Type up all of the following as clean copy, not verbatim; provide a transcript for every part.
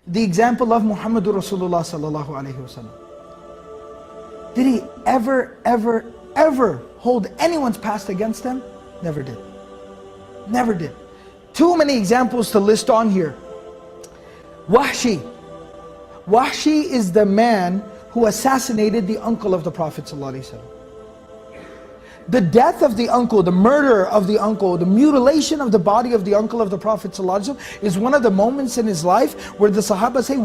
The example of Muhammadur Rasulullah sallallahu alaihi wasallam. Did he ever hold anyone's past against them? Never did. Never did. Too many examples to list on here. Wahshi. Wahshi is the man who assassinated the uncle of the Prophet sallallahu alaihi wasallam. The death of the uncle, the murder of the uncle, the mutilation of the body of the uncle of the Prophet ﷺ is one of the moments in his life where the Sahaba say,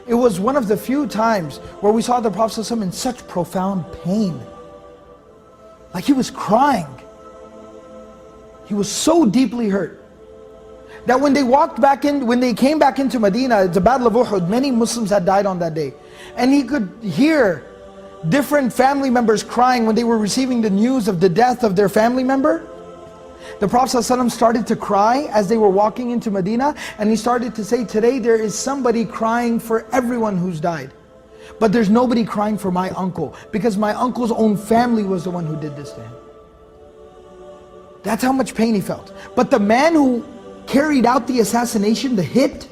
it was one of the few times where we saw the Prophet ﷺ in such profound pain. Like he was crying. He was so deeply hurt that when they came back into Medina, the Battle of Uhud, many Muslims had died on that day. And he could hear different family members crying when they were receiving the news of the death of their family member. The Prophet ﷺ started to cry as they were walking into Medina, and he started to say, today there is somebody crying for everyone who's died, but there's nobody crying for my uncle, because my uncle's own family was the one who did this to him. That's how much pain he felt. But the man who carried out the assassination, the hit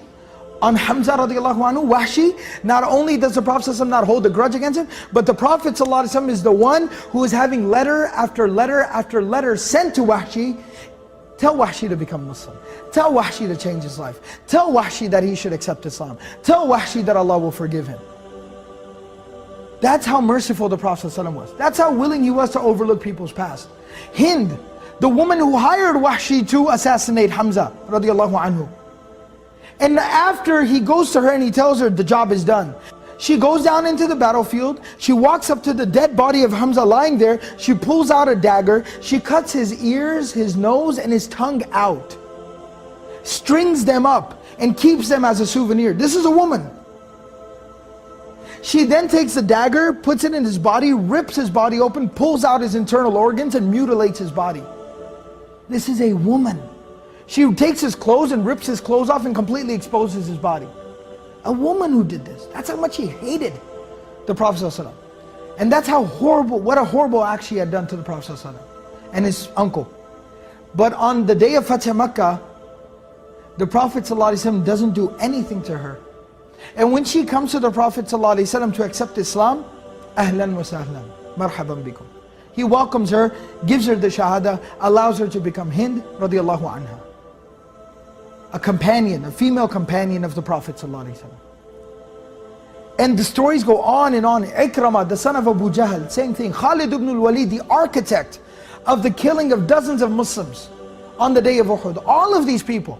on Hamza radiallahu anhu, Wahshi, not only does the Prophet ﷺ not hold a grudge against him, but the Prophet ﷺ is the one who is having letter after letter after letter sent to Wahshi. Tell Wahshi to become Muslim. Tell Wahshi to change his life. Tell Wahshi that he should accept Islam. Tell Wahshi that Allah will forgive him. That's how merciful the Prophet ﷺ was. That's how willing he was to overlook people's past. Hind, the woman who hired Wahshi to assassinate Hamza radiallahu anhu. And after he goes to her and he tells her the job is done, she goes down into the battlefield, she walks up to the dead body of Hamza lying there, she pulls out a dagger, she cuts his ears, his nose and his tongue out, strings them up and keeps them as a souvenir. This is a woman. She then takes the dagger, puts it in his body, rips his body open, pulls out his internal organs and mutilates his body. This is a woman. She takes his clothes and rips his clothes off and completely exposes his body. A woman who did this. That's how much he hated the Prophet ﷺ. And that's how horrible, what a horrible act she had done to the Prophet ﷺ and his uncle. But on the day of Fatih Makkah, the Prophet ﷺ doesn't do anything to her. And when she comes to the Prophet ﷺ to accept Islam, ahlan wa sahlan, marhaban bikum. He welcomes her, gives her the shahada, allows her to become Hind radiallahu anha. A companion, a female companion of the Prophet ﷺ. And the stories go on and on. Ikramah, the son of Abu Jahl, same thing. Khalid ibn al-Walid, the architect of the killing of dozens of Muslims on the day of Uhud. All of these people,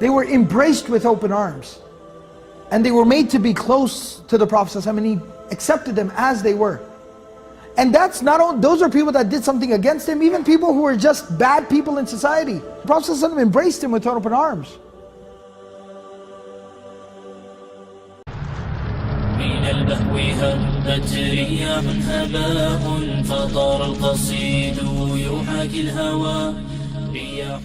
they were embraced with open arms. And they were made to be close to the Prophet ﷺ, and he accepted them as they were. And that's not all, those are people that did something against him, even people who were just bad people in society. The Prophet ﷺ embraced him with open arms. من البهو هبت رياح هباء فطار القصيد يحاكي الهوى رياح